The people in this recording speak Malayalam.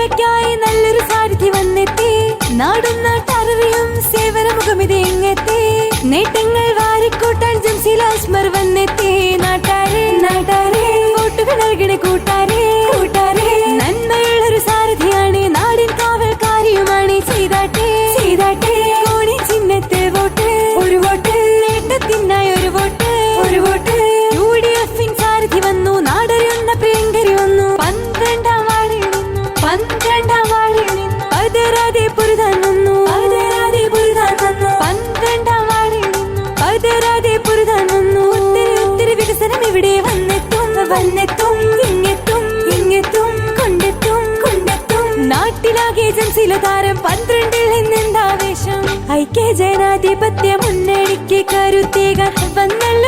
ജനങ്ങൾക്കായി നല്ലൊരു സാരഥി വന്നെത്തി. നാടും നാട്ടറിവും സേവന മുഖമിത് എങ്ങെത്തി. നേട്ടങ്ങൾ വാരിക്കൂട്ടാൻ ജംസീല അസ്മർ വന്നെത്തി. നാട്ടാരെ നാട്ടാരെ വോട്ടുകൾ നൽകണ കൂട്ടാരെ കൂട്ടാരെ. നന്മയുള്ളൊരു സാരഥിയാണ്, നാടിൻ കാവൽക്കാരിയുമാണ്. ചെയ്താട്ടെ ചെയ്താട്ടെ കോണി ചിഹ്നത്തിൽ വോട്ട്, ഒരു വോട്ട് നേട്ടത്തിനായി ഒരു വോട്ട്, ഒരു വോട്ട്. UDF സാരഥി വന്നു, നാടറിയുന്ന പ്രിയങ്കരി വന്നു. 12ാം വാർഡിൽ നിന്നു, 12ാം വാർഡിൽ നിന്നു പതരാതെ പൊരുതാൻ വന്നു, പതരാതെ പൊരുതാൻ വന്നു. 12ാം വാർഡിൽ നിന്നു പതരാതെ പൊരുതാൻ വന്നു. ഒത്തിരി ഒത്തിരി വികസനം ഇവിടെ വന്നെത്തും, വന്നെത്തും, ഇങ്ങെത്തും, ഇങ്ങെത്തും, കൊണ്ടെത്തും, കൊണ്ടെത്തും. നാട്ടിലാകെ ജംസീല താരം 12ൽ നിന്നെന്താവേശം. ഐക്യ ജനാധിപത്യ മുന്നണിക്ക് കരുത്തേകാൻ വന്നല്ല